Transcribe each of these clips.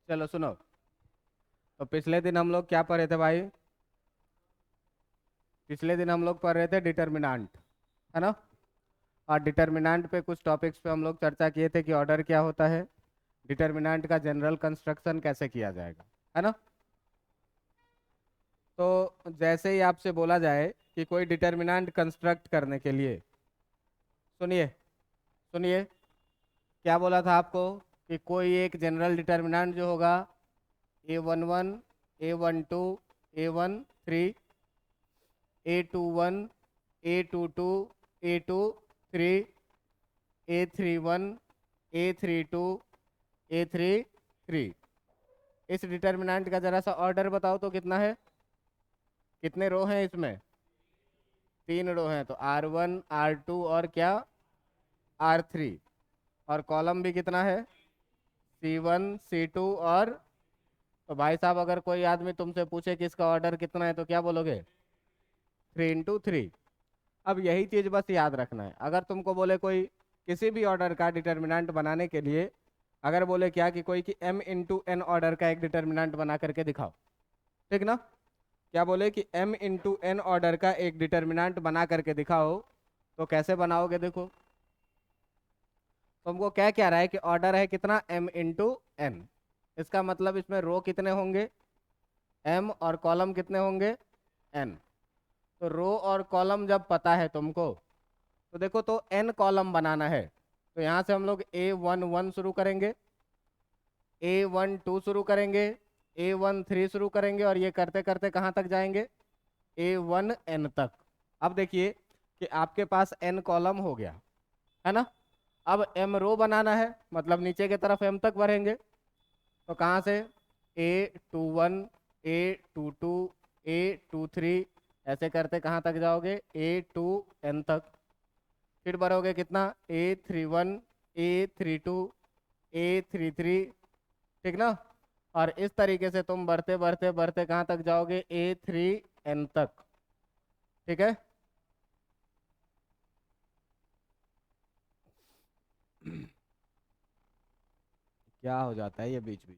चलो सुनो। तो पिछले दिन हम लोग क्या पढ़े थे भाई? पिछले दिन हम लोग पढ़ रहे थे डिटर्मिनेंट, है ना। और डिटर्मिनेंट पे कुछ टॉपिक्स पे हम लोग चर्चा किए थे कि ऑर्डर क्या होता है, डिटर्मिनेंट का जनरल कंस्ट्रक्शन कैसे किया जाएगा, है ना। तो जैसे ही आपसे बोला जाए कि कोई डिटर्मिनेंट कंस्ट्रक्ट करने के लिए, सुनिए सुनिए, क्या बोला था आपको कि कोई एक जनरल डिटर्मिनेंट जो होगा A11, A12, A13, A21, A22, A23, A31, A32, A33, इस डिटर्मिनेंट का जरा सा ऑर्डर बताओ तो कितना है? कितने रो हैं इसमें? 3 रो हैं, तो R1, R2 और क्या, R3। और कॉलम भी कितना है? C1, C2 और, तो भाई साहब अगर कोई आदमी तुमसे पूछे कि इसका ऑर्डर कितना है तो क्या बोलोगे? 3 × 3। अब यही चीज बस याद रखना है। अगर तुमको बोले कोई किसी भी ऑर्डर का डिटर्मिनेंट बनाने के लिए, अगर बोले क्या कि कोई कि m × n ऑर्डर का एक डिटर्मिनेंट बना करके दिखाओ, ठीक ना। क्या बोले कि m × n ऑर्डर का एक डिटर्मिनेंट बना करके दिखाओ, तो कैसे बनाओगे? देखो, तुमको क्या क्या रहा है कि ऑर्डर है कितना, m × n। इसका मतलब इसमें रो कितने होंगे? m, और कॉलम कितने होंगे? n। तो रो और कॉलम जब पता है तुमको, तो देखो, तो n कॉलम बनाना है, तो यहाँ से हम लोग A11 शुरू करेंगे, A12 शुरू करेंगे, A13 शुरू करेंगे, और ये करते करते कहाँ तक जाएंगे? A1n तक। अब देखिए कि आपके पास n कॉलम हो गया, है ना। अब m रो बनाना है, मतलब नीचे की तरफ m तक बढ़ेंगे, तो कहाँ से? A21, A22, A23, ऐसे करते कहाँ तक जाओगे? A2n तक। फिर बढ़ोगे कितना? A31, A32, A33, ठीक ना। और इस तरीके से तुम बढ़ते बढ़ते बढ़ते कहाँ तक जाओगे? A3n तक, ठीक है। क्या हो जाता है ये बीच बीच में?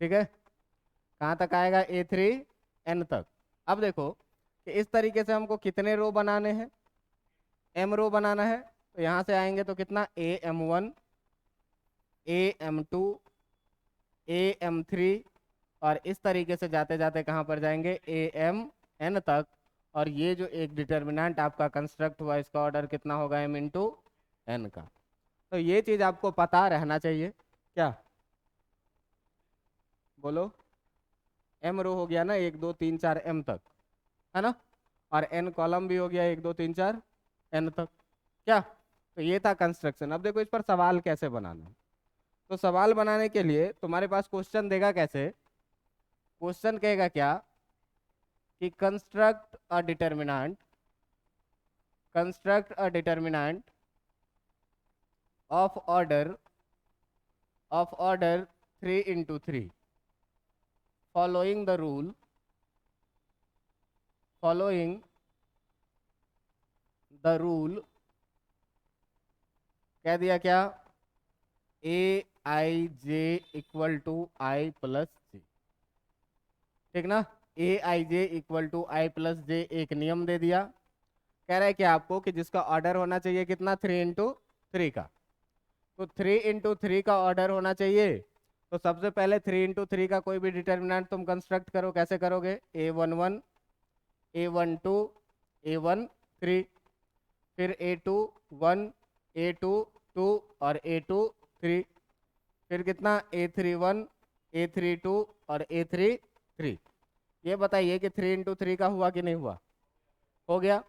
ठीक है, कहाँ तक आएगा? A3n तक। अब देखो कि इस तरीके से हमको कितने रो बनाने हैं? m रो बनाना है, तो यहाँ से आएंगे तो कितना? AM1, AM2, AM3, और इस तरीके से जाते जाते कहाँ पर जाएंगे? AMn तक। और ये जो एक डिटर्मिनेंट आपका कंस्ट्रक्ट हुआ, इसका ऑर्डर कितना होगा? m × n का। तो ये चीज आपको पता रहना चाहिए। क्या बोलो? m रो हो गया ना, 1 2 3 4 m तक, है ना। और n कॉलम भी हो गया, 1 2 3 4 n तक। क्या? तो ये था कंस्ट्रक्शन। अब देखो इस पर सवाल कैसे बनाना है। तो सवाल बनाने के लिए तुम्हारे पास क्वेश्चन देगा कैसे? क्वेश्चन कहेगा क्या कि construct a determinant of order 3 × 3 following the rule, following the rule, कह दिया क्या? Aij = I+J, ठीक ना। Aij = I+J एक नियम दे दिया। कह रहा है कि आपको कि जिसका ऑर्डर होना चाहिए कितना? 3 × 3 का। तो 3 × 3 का ऑर्डर होना चाहिए, तो सबसे पहले 3 × 3 का कोई भी डिटर्मिनेंट तुम कंस्ट्रक्ट करो। कैसे करोगे? A11, A12, A13, फिर A21, A22 और A23, फिर कितना? A31, A32 और A33। ये बताइए कि 3 × 3 का हुआ कि नहीं हुआ? हो गया।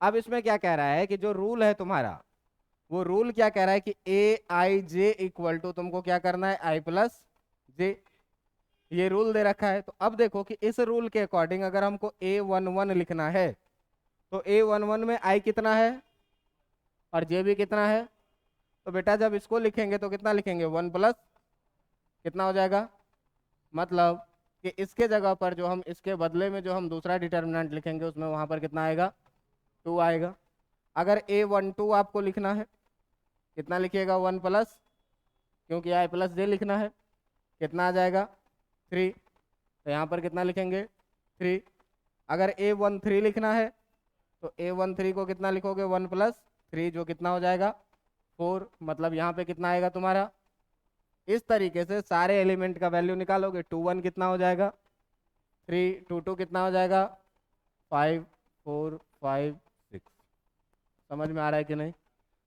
अब इसमें क्या कह रहा है कि जो रूल है तुम्हारा, वो रूल क्या कह रहा है कि Aij = तुमको क्या करना है? I+J। ये रूल दे रखा है। तो अब देखो कि इस रूल के अकॉर्डिंग अगर हमको A11 लिखना है, तो A11 में I कितना है और J भी कितना है? तो बेटा जब इसको लिखेंगे तो कितना लिखेंगे? 1+, कितना हो जाएगा? मतलब कि इसके जगह पर जो हम इसके बदले में जो हम दूसरा डिटर्मिनेंट लिखेंगे, उसमें वहां पर कितना आएगा? 2 आएगा। अगर A12 आपको लिखना है, कितना लिखिएगा 1 प्लस, क्योंकि I प्लस जे लिखना है, कितना आ जाएगा 3। तो यहाँ पर कितना लिखेंगे 3। अगर A13 लिखना है तो A13 को कितना लिखोगे 1 प्लस 3, जो कितना हो जाएगा 4। मतलब यहाँ पे कितना आएगा तुम्हारा, इस तरीके से सारे एलिमेंट का वैल्यू निकालोगे। 21 कितना हो जाएगा 3, 22 कितना हो जाएगा 5, 4, 5, 6। समझ में आ रहा है कि नहीं?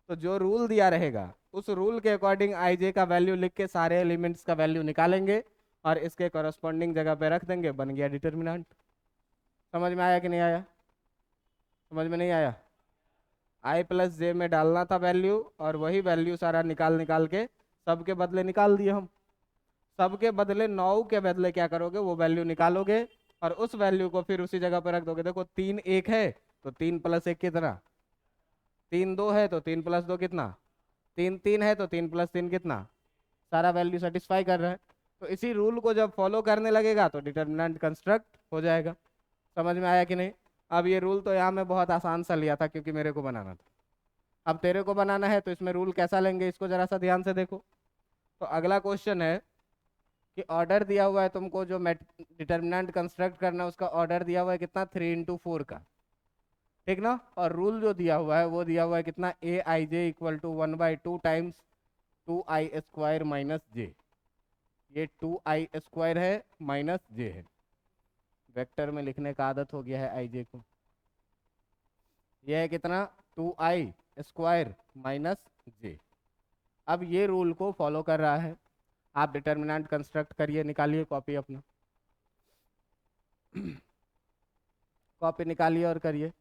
तो जो रूल दिया रहेगा उस रूल के अकॉर्डिंग आई जे का वैल्यू लिख के सारे एलिमेंट्स का वैल्यू निकालेंगे और इसके कॉरस्पॉन्डिंग जगह पे रख देंगे, बन गया डिटर्मिनेंट। समझ में आया कि नहीं आया? समझ में नहीं आया? आई प्लस जे में डालना था वैल्यू, और वही वैल्यू सारा निकाल निकाल के सबके बदले निकाल दिए हम। सबके बदले 9 के बदले क्या करोगे, वो वैल्यू निकालोगे और उस वैल्यू को फिर उसी जगह पर रख दोगे। देखो 3 1 है तो 3 प्लस 1 कितना, 3 2 है तो 3 प्लस 2 कितना, 3 3 है तो 3 प्लस 3 कितना, सारा वैल्यू सेटिस्फाई कर रहा है। तो इसी रूल को जब फॉलो करने लगेगा तो डिटर्मिनेंट कंस्ट्रक्ट हो जाएगा। समझ में आया कि नहीं? अब ये रूल तो यहाँ मैं बहुत आसान सा लिया था क्योंकि मेरे को बनाना था। अब तेरे को बनाना है तो इसमें रूल कैसा लेंगे, इसको जरा सा ध्यान से देखो। तो अगला क्वेश्चन है कि ऑर्डर दिया हुआ है तुमको, जो डिटर्मिनेंट कंस्ट्रक्ट करना है उसका ऑर्डर दिया हुआ है कितना 3 × 4 का, ठीक ना? और रूल जो दिया हुआ है वो दिया हुआ है कितना, A I J equal to 1/2 times 2I² minus J. ये 2I² है माइनस जे है, वेक्टर में लिखने का आदत हो गया है आई जे को। यह है कितना 2I² माइनस जे। अब ये रूल को फॉलो कर रहा है। आप डिटर्मिनेंट कंस्ट्रक्ट करिए, निकालिए कॉपी अपना कॉपी निकालिए और करिए।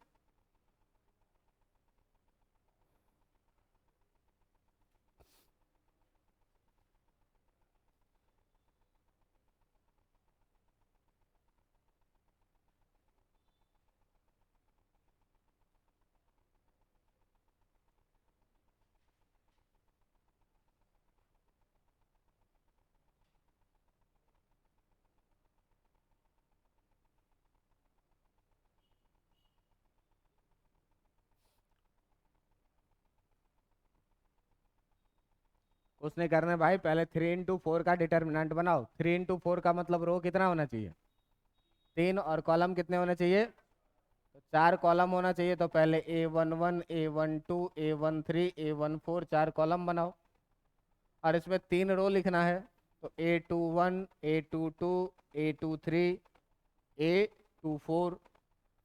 उसने करना है भाई, पहले 3 × 4 का डिटर्मिनेंट बनाओ। 3 × 4 का मतलब रो कितना होना चाहिए 3, और कॉलम कितने होने चाहिए, तो 4 कॉलम होना चाहिए। तो पहले A11 A12 A13 A14 4 column बनाओ, और इसमें 3 रो लिखना है। तो A21 A22 A23 A24,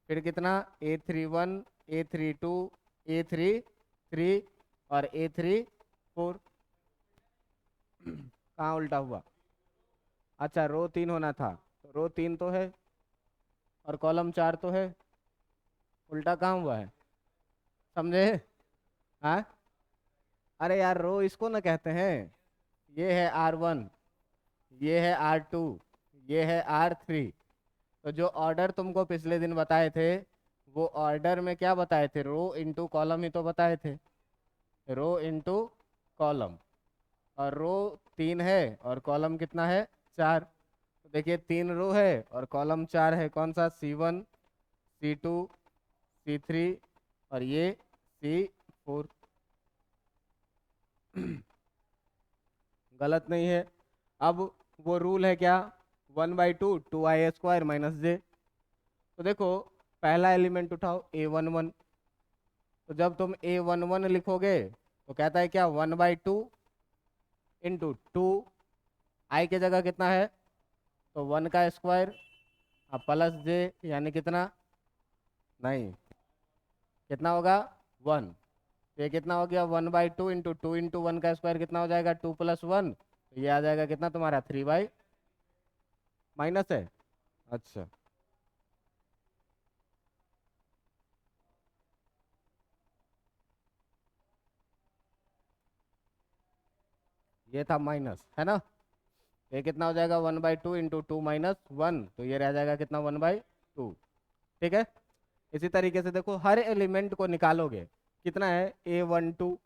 फिर कितना A31 A32 A33 और A34। कहाँ उल्टा हुआ? अच्छा, रो 3 होना था, तो रो 3 तो है और कॉलम 4 तो है, उल्टा कहाँ हुआ है? समझे? हाँ, अरे यार रो इसको ना कहते हैं, ये है R1, ये है R2, ये है R3। तो जो ऑर्डर तुमको पिछले दिन बताए थे वो ऑर्डर में क्या बताए थे, रो इंटू कॉलम ही तो बताए थे, रो इंटू कॉलम। और रो 3 है और कॉलम कितना है 4। तो देखिए 3 रो है और कॉलम 4 है, कौन सा, C1 C2 C3 और ये C4। गलत नहीं है। अब वो रूल है क्या, 1/2 2I² माइनस जे। तो देखो पहला एलिमेंट उठाओ A11। तो जब तुम A11 लिखोगे तो कहता है क्या 1/2 इंटू 2, आई के जगह कितना है, तो 1 का स्क्वायर, अब प्लस जे, यानी कितना, नहीं कितना होगा 1। तो ये कितना हो गया 1/2 इंटू 2 इंटू 1 का स्क्वायर कितना हो जाएगा 2 + 1, तो ये आ जाएगा कितना तुम्हारा 3/, माइनस है। अच्छा, ये था माइनस, है ना? ये कितना हो जाएगा 1/2 इंटू 2 - 1, तो ये रह जाएगा कितना 1/2। ठीक है। इसी तरीके से देखो हर एलिमेंट को निकालोगे, कितना है A12,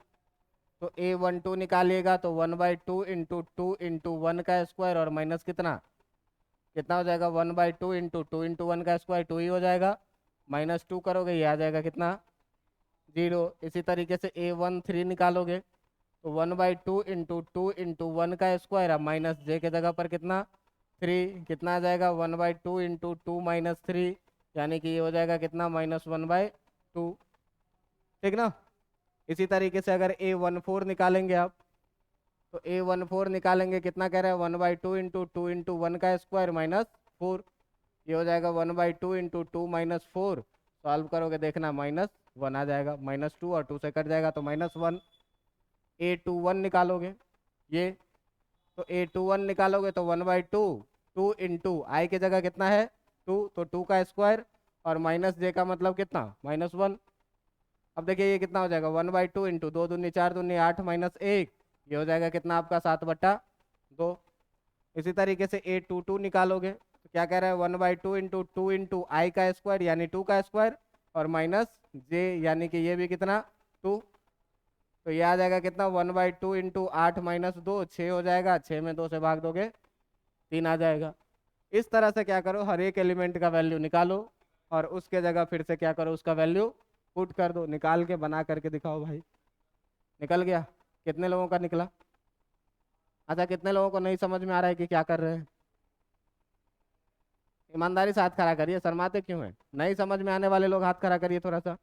तो A12 निकालिएगा तो 1/2 इंटू 2 इंटू 1 का स्क्वायर और माइनस कितना, कितना हो जाएगा 1/2 इंटू 2 इंटू 1 का स्क्वायर 2 ही हो जाएगा, -2 करोगे ये आ जाएगा कितना 0। इसी तरीके से A13 निकालोगे तो 1/2 इंटू 1 का स्क्वायर, अब माइनस जे के जगह पर कितना 3, कितना आ जाएगा 1/2 इंटू 2 माइनस 3, यानी कि ये हो जाएगा कितना -1/2। ठीक ना। इसी तरीके से अगर A14 निकालेंगे आप तो A14 निकालेंगे, कितना कह रहा है 1/2 इंटू 1 का स्क्वायर -4, ये हो जाएगा 1/2 इंटू 2 माइनस 4। सॉल्व करोगे देखना -1 आ जाएगा, -2 और 2 से कट जाएगा तो -1। A21 निकालोगे ये, तो A21 निकालोगे तो 1/2, 2 इंटू आई की जगह कितना है 2, तो 2 का स्क्वायर और माइनस जे का मतलब कितना -1। अब देखिए ये कितना हो जाएगा 1/2 इंटू 2 दूनी 4 दूनी 8 -1, ये हो जाएगा कितना आपका 7/2। इसी तरीके से A22 निकालोगे तो क्या कह रहा है 1/2 इंटू आई का स्क्वायर यानी 2 का स्क्वायर और माइनस जे यानी कि ये भी कितना 2, तो ये आ जाएगा कितना 1/2 इंटू 8 -2, 6 हो जाएगा, 6 में 2 से भाग दोगे 3 आ जाएगा। इस तरह से क्या करो हर एक एलिमेंट का वैल्यू निकालो और उसके जगह फिर से क्या करो उसका वैल्यू पुट कर दो। निकाल के बना करके दिखाओ भाई। निकल गया? कितने लोगों का निकला? अच्छा, कितने लोगों को नहीं समझ में आ रहा है कि क्या कर रहे हैं? ईमानदारी से हाथ खड़ा करिए, शर्माते क्यों हैं? नहीं समझ में आने वाले लोग हाथ खड़ा करिए थोड़ा सा।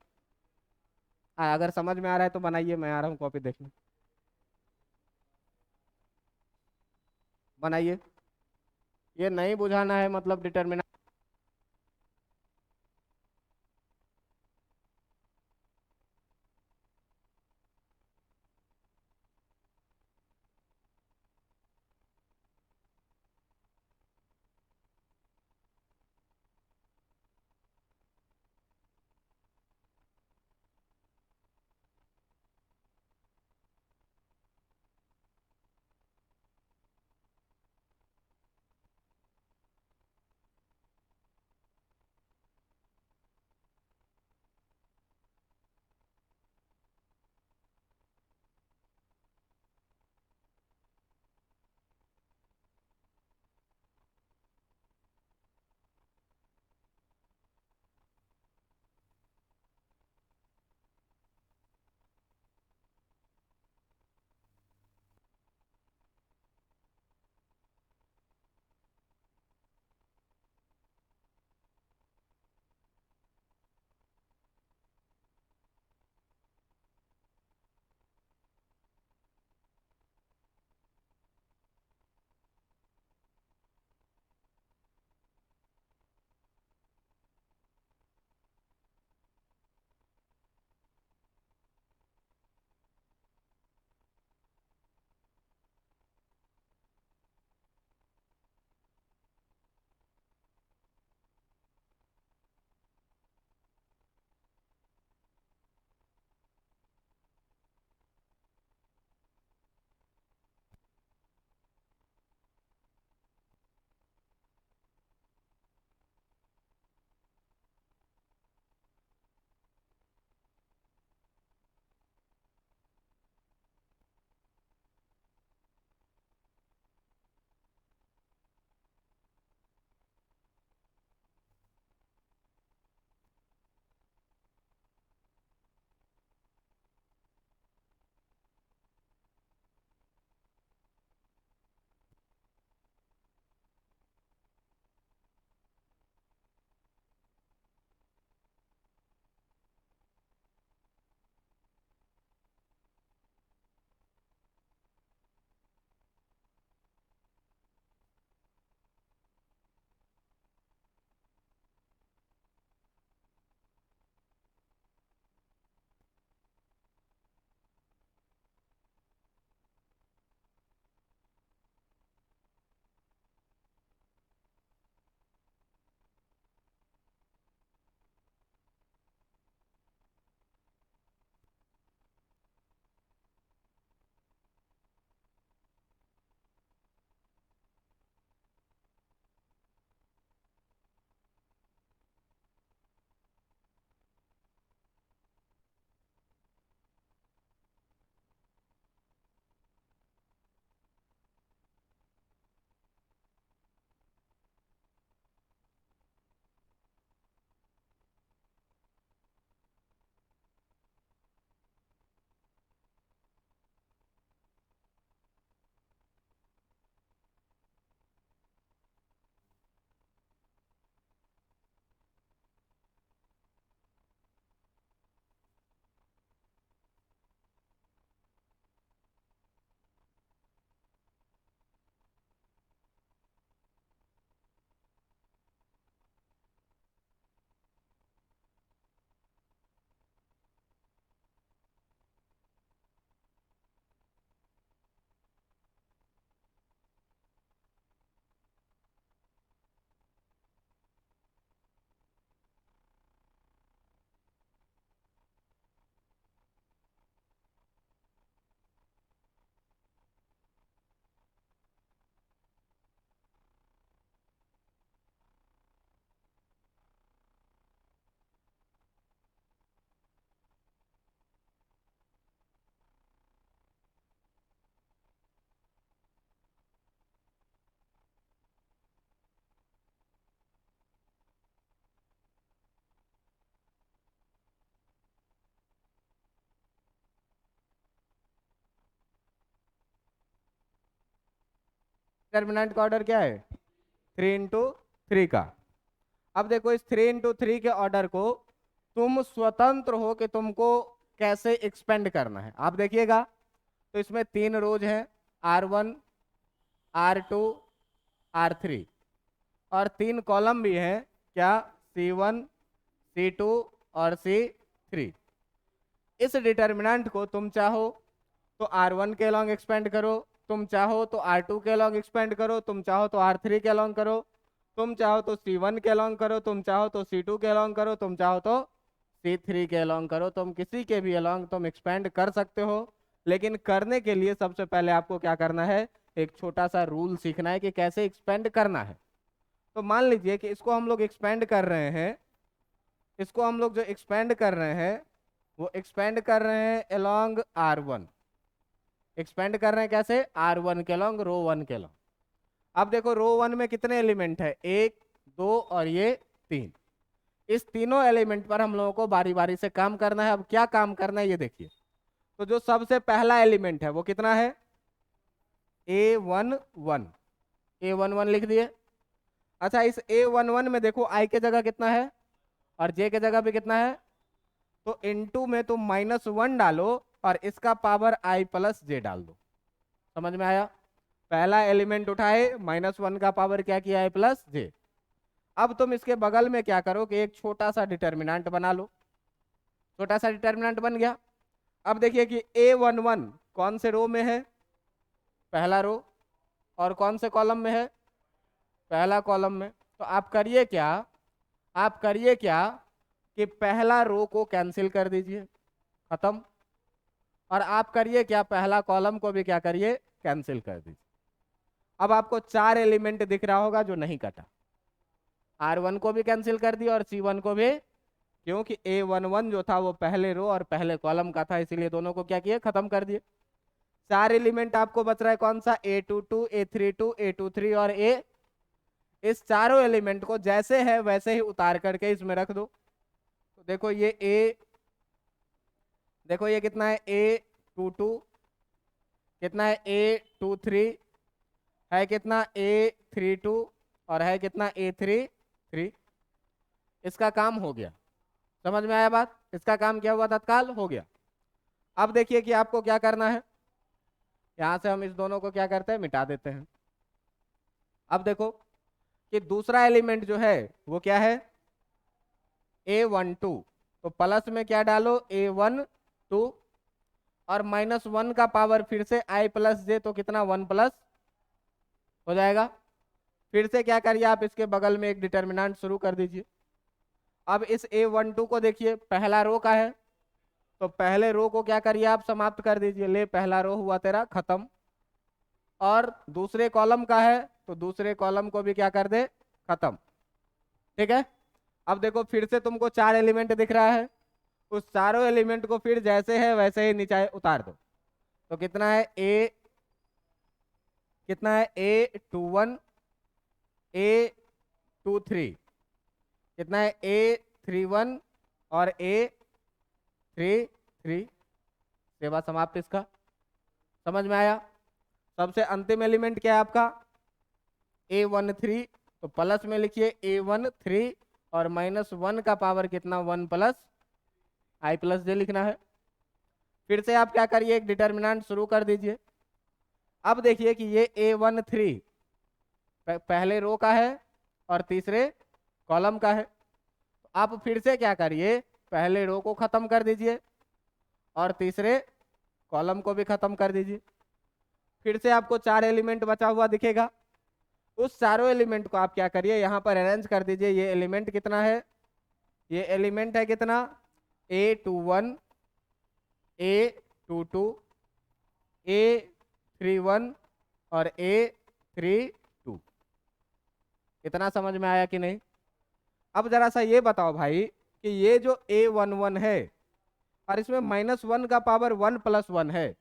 अगर समझ में आ रहा है तो बनाइए, मैं आ रहा हूँ कॉपी देखने। बनाइए। ये नहीं बुझाना है मतलब डिटर्मिनेंट। डिटर्मिनेंट का ऑर्डर क्या है 3 इंटू 3 का। अब देखो इस 3 इंटू 3 के ऑर्डर को तुम स्वतंत्र हो कि तुमको कैसे एक्सपेंड करना है। आप देखिएगा तो इसमें 3 रोज हैं R1 R2 R3 और 3 कॉलम भी हैं क्या C1 C2 और C3। इस डिटर्मिनेंट को तुम चाहो तो R1 के लॉन्ग एक्सपेंड करो, तुम चाहो तो R2 के लॉन्ग एक्सपेंड करो, तुम चाहो तो R3 के लॉन्ग करो, तुम चाहो तो C1 के लॉन्ग करो, तुम चाहो तो C2 के लॉन्ग करो, तुम चाहो तो C3 के लॉन्ग करो। तुम किसी के भी लॉन्ग तुम एक्सपेंड कर सकते हो, लेकिन करने के लिए सबसे पहले आपको क्या करना है, एक छोटा सा रूल सीखना है कि कैसे एक्सपेंड करना है। तो मान लीजिए कि इसको हम लोग एक्सपेंड कर रहे हैं, इसको हम लोग जो एक्सपेंड कर रहे हैं वो एक्सपेंड कर रहे हैं अलोंग R1, एक्सपेंड कर रहे हैं कैसे R1 के लॉन्ग रो 1 के लॉन्ग। अब देखो रो 1 में कितने एलिमेंट है 1 2 और ये 3। इस तीनों एलिमेंट पर हम लोगों को बारी बारी से काम करना है। अब क्या काम करना है ये देखिए। तो जो सबसे पहला एलिमेंट है वो कितना है A11, A11 लिख दिए। अच्छा इस A11 में देखो I के जगह कितना है और J के जगह भी कितना है, तो इनटू में तुम -1 डालो और इसका पावर I प्लस J डाल दो। समझ में आया? पहला एलिमेंट उठाए -1 का पावर क्या किया I प्लस J। अब तुम इसके बगल में क्या करो कि एक छोटा सा डिटर्मिनेंट बना लो। छोटा सा डिटर्मिनेंट बन गया। अब देखिए कि A11 कौन से रो में है, पहला रो, और कौन से कॉलम में है, पहला कॉलम में। तो आप करिए क्या, आप करिए क्या कि पहला रो को कैंसिल कर दीजिए, खत्म। और आप करिए क्या, पहला कॉलम को भी क्या करिए, कैंसिल कर दीजिए। अब आपको 4 एलिमेंट दिख रहा होगा जो नहीं कटा। R1 को भी कैंसिल कर दिया और C1 को भी, क्योंकि A11 जो था वो पहले रो और पहले कॉलम का था, इसीलिए दोनों को क्या किए, खत्म कर दिए। 4 एलिमेंट आपको बच रहा है कौन सा, A22 A32 A23 और A। इस चारों एलिमेंट को जैसे है वैसे ही उतार करके इसमें रख दो। तो देखो ये A, देखो ये कितना है A22, कितना है A23, है कितना A32 और है कितना A33। इसका काम हो गया। समझ में आया बात? इसका काम क्या हुआ, तत्काल हो गया। अब देखिए कि आपको क्या करना है, यहां से हम इस दोनों को क्या करते हैं, मिटा देते हैं। अब देखो कि दूसरा एलिमेंट जो है वो क्या है A12, तो प्लस में क्या डालो A12 और -1 का पावर फिर से I प्लस J, तो कितना 1 प्लस हो जाएगा। फिर से क्या करिए आप, इसके बगल में एक डिटर्मिनेंट शुरू कर दीजिए। अब इस A12 को देखिए, पहला रो का है, तो पहले रो को क्या करिए आप, समाप्त कर दीजिए। ले पहला रो हुआ तेरा खत्म। और दूसरे कॉलम का है तो दूसरे कॉलम को भी क्या कर दे, खत्म। ठीक है। अब देखो फिर से तुमको 4 एलिमेंट दिख रहा है, उस चारों एलिमेंट को फिर जैसे है वैसे ही नीचे उतार दो। तो कितना है कितना है A21 A23, कितना है A31 और A33। सेवा समाप्त इसका। समझ में आया? सबसे अंतिम एलिमेंट क्या है आपका A13, तो प्लस में लिखिए A13 और -1 का पावर कितना 1 प्लस I प्लस J लिखना है। फिर से आप क्या करिए, एक डिटर्मिनेंट शुरू कर दीजिए। अब देखिए कि ये A13 पहले रो का है और तीसरे कॉलम का है। तो आप फिर से क्या करिए, पहले रो को खत्म कर दीजिए और तीसरे कॉलम को भी खत्म कर दीजिए। फिर से आपको 4 एलिमेंट बचा हुआ दिखेगा। उस चारों एलिमेंट को आप क्या करिए, यहाँ पर अरेंज कर दीजिए। ये एलिमेंट कितना है, ये एलिमेंट है कितना A21 A22 A31 और A32। इतना समझ में आया कि नहीं? अब जरा सा ये बताओ भाई कि ये जो A11 है और इसमें -1 का पावर 1 + 1 है,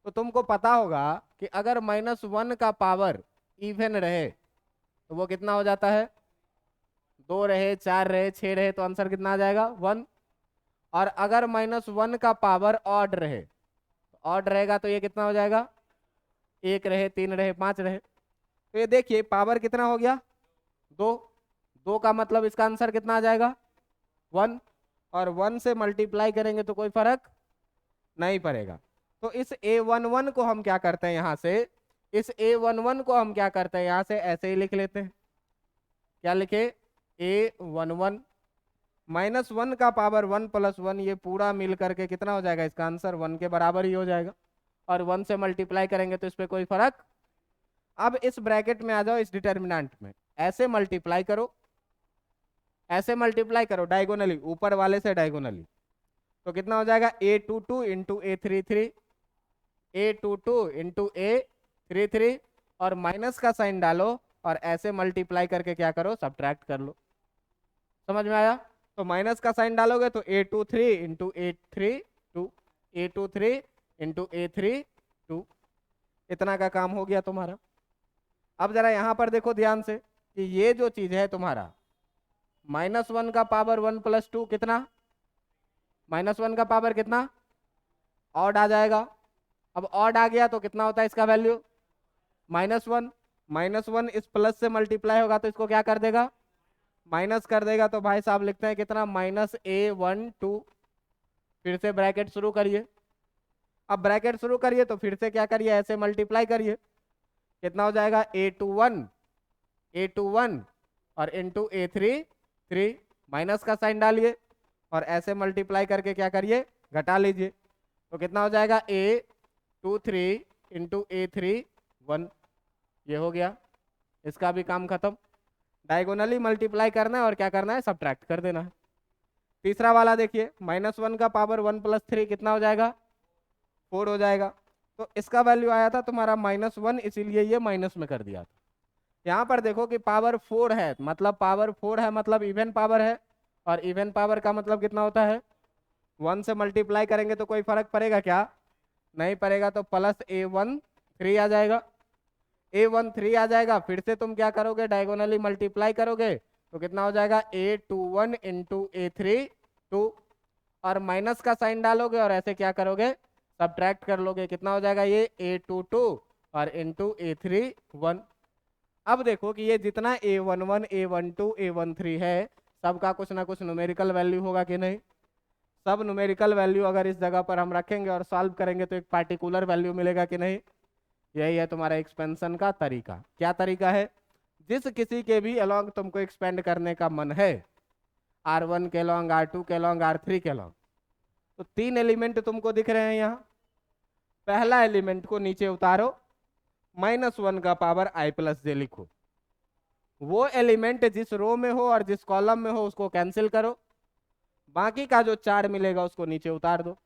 तो तुमको पता होगा कि अगर -1 का पावर इवन रहे तो वो कितना हो जाता है, 2 रहे 4 रहे 6 रहे तो आंसर कितना आ जाएगा 1। और अगर -1 का पावर ऑड रहे, तो ऑड रहेगा तो ये कितना हो जाएगा, 1 रहे 3 रहे 5 रहे। तो ये देखिए पावर कितना हो गया 2, 2 का मतलब इसका आंसर कितना आ जाएगा 1, और 1 से मल्टीप्लाई करेंगे तो कोई फर्क नहीं पड़ेगा। तो इस A11 को हम क्या करते हैं यहाँ से, इस A11 को हम क्या करते हैं यहाँ से ऐसे ही लिख लेते हैं। क्या लिखे A11 -1 का पावर 1 + 1, ये पूरा मिल करके कितना हो जाएगा, इसका आंसर 1 के बराबर ही हो जाएगा। और 1 से मल्टीप्लाई करेंगे तो इस पर कोई फर्क। अब इस ब्रैकेट में आ जाओ, इस डिटर्मिनेंट में ऐसे मल्टीप्लाई करो, ऐसे मल्टीप्लाई करो डायगोनली, ऊपर वाले से डायगोनली। तो कितना हो जाएगा A22 × A33, A22 × A33, और माइनस का साइन डालो और ऐसे मल्टीप्लाई करके क्या करो, सब्ट्रैक्ट कर लो। समझ में आया? तो माइनस का साइन डालोगे तो A23 × A32, A23 × A32, इतना का काम हो गया तुम्हारा। अब जरा यहां पर देखो ध्यान से कि ये जो चीज है तुम्हारा -1 का पावर 1 + 2 कितना, -1 का पावर कितना ऑड आ जाएगा। अब ऑड आ गया तो कितना होता है इसका वैल्यू -1, -1 इस प्लस से मल्टीप्लाई होगा तो इसको क्या कर देगा, माइनस कर देगा। तो भाई साहब लिखते हैं कितना -A12, फिर से ब्रैकेट शुरू करिए। अब ब्रैकेट शुरू करिए तो फिर से क्या करिए, ऐसे मल्टीप्लाई करिए, कितना हो जाएगा A21 और इंटू A33, माइनस का साइन डालिए और ऐसे मल्टीप्लाई करके क्या करिए, घटा लीजिए। तो कितना हो जाएगा A23 × A31, ये हो गया, इसका भी काम खत्म। डायगोनली मल्टीप्लाई करना है और क्या करना है, सब्ट्रैक्ट कर देना है। तीसरा वाला देखिए, -1 का पावर 1 + 3 कितना हो जाएगा, 4 हो जाएगा। तो इसका वैल्यू आया था तुम्हारा -1, इसीलिए ये माइनस में कर दिया था। यहाँ पर देखो कि पावर 4 है, मतलब पावर 4 है मतलब इवन पावर है, और इवन पावर का मतलब कितना होता है, 1 से मल्टीप्लाई करेंगे तो कोई फर्क पड़ेगा क्या, नहीं पड़ेगा। तो प्लस A13 आ जाएगा, A13 आ जाएगा। फिर से तुम क्या करोगे, डायगोनली मल्टीप्लाई करोगे तो कितना हो जाएगा A21 × A32, और माइनस का साइन डालोगे और ऐसे क्या करोगे, सब्ट्रैक्ट कर लोगे। कितना हो जाएगा ये A22 और इंटू A31। अब देखो कि ये जितना A11, A12, A13 है, सबका कुछ ना कुछ न्यूमेरिकल वैल्यू होगा कि नहीं। सब न्यूमेरिकल वैल्यू अगर इस जगह पर हम रखेंगे और सॉल्व करेंगे तो एक पार्टिकुलर वैल्यू मिलेगा कि नहीं। यही है तुम्हारा एक्सपेंशन का तरीका। क्या तरीका है, जिस किसी के भी अलॉन्ग तुमको एक्सपेंड करने का मन है, R1 के अलॉन्ग, R2 के अलॉन्ग, R3 के अलॉन्ग, तो 3 एलिमेंट तुमको दिख रहे हैं यहाँ। पहला एलिमेंट को नीचे उतारो, -1 का पावर I + j लिखो। वो एलिमेंट जिस रो में हो और जिस कॉलम में हो उसको कैंसिल करो, बाकी का जो 4 मिलेगा उसको नीचे उतार दो,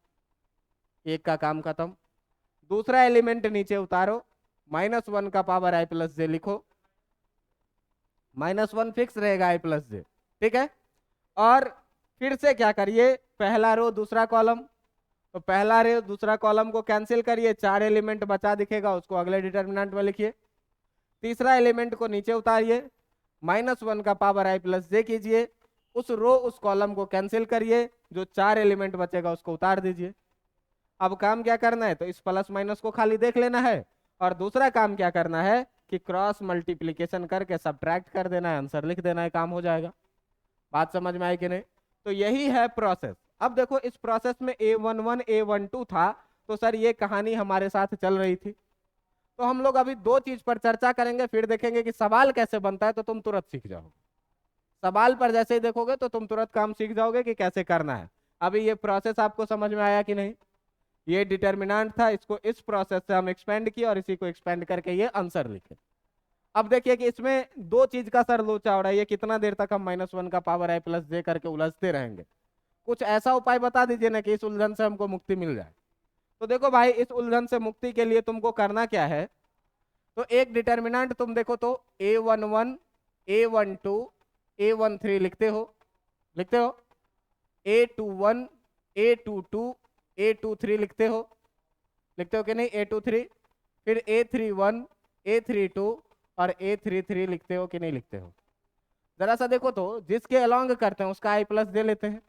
एक का काम खत्म। दूसरा एलिमेंट नीचे उतारो, -1 का पावर I + j लिखो, -1 फिक्स रहेगा I + j, ठीक है। और फिर से क्या करिए, पहला रो दूसरा कॉलम, तो पहला रो दूसरा कॉलम को कैंसिल करिए, 4 एलिमेंट बचा दिखेगा, उसको अगले डिटर्मिनेंट में लिखिए। तीसरा एलिमेंट को नीचे उतारिए, -1 का पावर I + j कीजिए, उस रो उस कॉलम को कैंसिल करिए, जो 4 एलिमेंट बचेगा उसको उतार दीजिए। अब काम क्या करना है, तो इस प्लस माइनस को खाली देख लेना है, और दूसरा काम क्या करना है कि क्रॉस मल्टीप्लिकेशन करके सब्ट्रैक्ट कर देना है, आंसर लिख देना है, काम हो जाएगा। बात समझ में आई कि नहीं। तो यही है प्रोसेस। अब देखो इस प्रोसेस में A11, A12 था, तो सर ये कहानी हमारे साथ चल रही थी। तो हम लोग अभी 2 चीज पर चर्चा करेंगे, फिर देखेंगे कि सवाल कैसे बनता है, तो तुम तुरंत सीख जाओगे। सवाल पर जैसे ही देखोगे तो तुम तुरंत काम सीख जाओगे कि कैसे करना है। अभी ये प्रोसेस आपको समझ में आया कि नहीं। ये डिटर्मिनेंट था, इसको इस प्रोसेस से हम एक्सपेंड किए और इसी को एक्सपेंड करके ये आंसर लिखे। अब देखिए कि इसमें 2 चीज का सर लोचा हो रहा है, ये कितना देर तक हम -1 का पावर I + j करके उलझते रहेंगे। कुछ ऐसा उपाय बता दीजिए ना कि इस उलझन से हमको मुक्ति मिल जाए। तो देखो भाई, इस उलझन से मुक्ति के लिए तुमको करना क्या है, तो एक डिटर्मिनेंट तुम देखो तो A11, A12, A13 लिखते हो, लिखते हो, A21, A22, A23 लिखते हो, लिखते हो कि नहीं, A23, फिर A31, A32 और A33 लिखते हो कि नहीं लिखते हो। जरा सा देखो तो, जिसके अलॉन्ग करते हैं उसका I + j लेते हैं,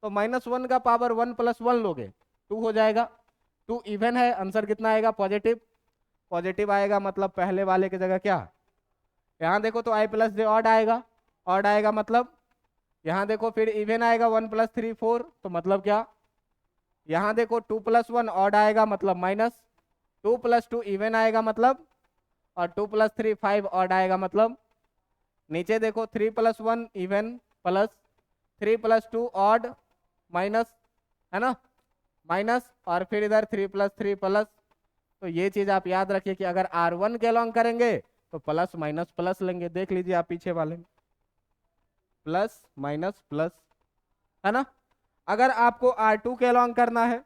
तो -1 का पावर 1 + 1 लोगे 2 हो जाएगा। 2 इवन है, आंसर कितना आएगा, पॉजिटिव। पॉजिटिव आएगा मतलब पहले वाले की जगह क्या, यहाँ देखो तो i प्लस जे ऑड आएगा, ऑड आएगा मतलब यहाँ देखो फिर इवन आएगा 1 + 3 4, तो मतलब क्या, यहाँ देखो 2 + 1 ऑड आएगा मतलब माइनस, 2 + 2 इवन आएगा मतलब, और 2 + 3 5 ऑड आएगा मतलब, नीचे देखो 3 + 1 इवन प्लस 3 + 2 ऑड माइनस, है ना, माइनस, और फिर इधर 3 + 3 प्लस। तो ये चीज आप याद रखिए कि अगर R1 के लॉन्ग करेंगे तो प्लस माइनस प्लस लेंगे, देख लीजिए आप पीछे वाले में, प्लस माइनस प्लस, है ना। अगर आपको R2 के लॉन्ग करना है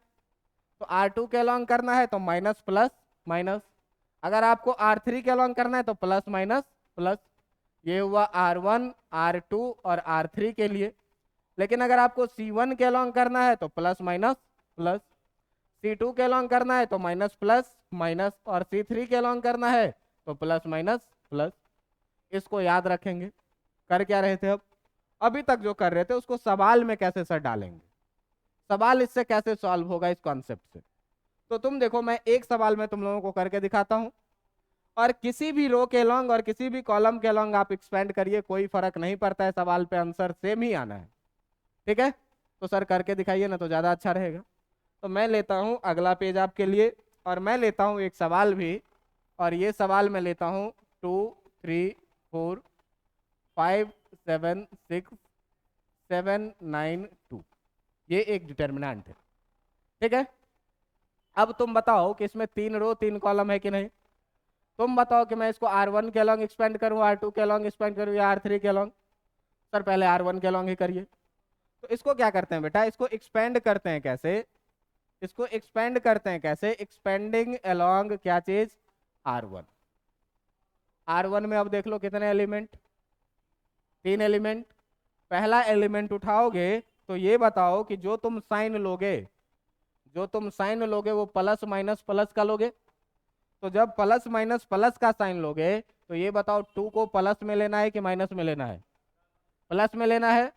तो R2 के लॉन्ग करना है तो माइनस प्लस माइनस, अगर आपको R3 के लॉन्ग करना है तो प्लस माइनस प्लस। ये हुआ R1, R2 और R3 के लिए। लेकिन अगर आपको C1 के लॉन्ग करना है तो प्लस माइनस प्लस, C2 के लॉन्ग करना है तो माइनस प्लस माइनस, और C3 के लॉन्ग करना है तो प्लस माइनस प्लस। इसको याद रखेंगे। कर क्या रहे थे अब, अभी तक जो कर रहे थे उसको सवाल में कैसे सर डालेंगे, सवाल इससे कैसे सॉल्व होगा इस कॉन्सेप्ट से। तो तुम देखो मैं एक सवाल में तुम लोगों को करके दिखाता हूं, और किसी भी रो के लॉन्ग और किसी भी कॉलम के लॉन्ग आप एक्सपेंड करिए, कोई फर्क नहीं पड़ता है, सवाल पे आंसर सेम ही आना है। ठीक है, तो सर करके दिखाइए ना तो ज्यादा अच्छा रहेगा। तो मैं लेता हूं अगला पेज आपके लिए, और मैं लेता हूं एक सवाल भी, और ये सवाल मैं लेता हूं 2 3 4 5 7 6 7 9 2, ये एक डिटर्मिनेंट है। ठीक है, अब तुम बताओ कि इसमें 3 रो 3 कॉलम है कि नहीं। तुम बताओ कि मैं इसको R1 के लॉन्ग एक्सपेंड करूं, R2 के लॉन्ग एक्सपेंड करूं, या R3 के लॉन्ग। सर पहले R1 के लॉन्ग ही करिए। तो इसको क्या करते हैं बेटा, इसको एक्सपेंड करते हैं कैसे, इसको एक्सपेंड करते हैं कैसे, एक्सपेंडिंग अलोंग क्या चीज, R1। R1 में अब देख लो कितने एलिमेंट, 3 एलिमेंट। पहला एलिमेंट उठाओगे तो ये बताओ कि जो तुम साइन लोगे, जो तुम साइन लोगे वो प्लस माइनस प्लस का लोगे। तो जब प्लस माइनस प्लस का साइन लोगे तो ये बताओ 2 को प्लस में लेना है कि माइनस में लेना है, प्लस में लेना है।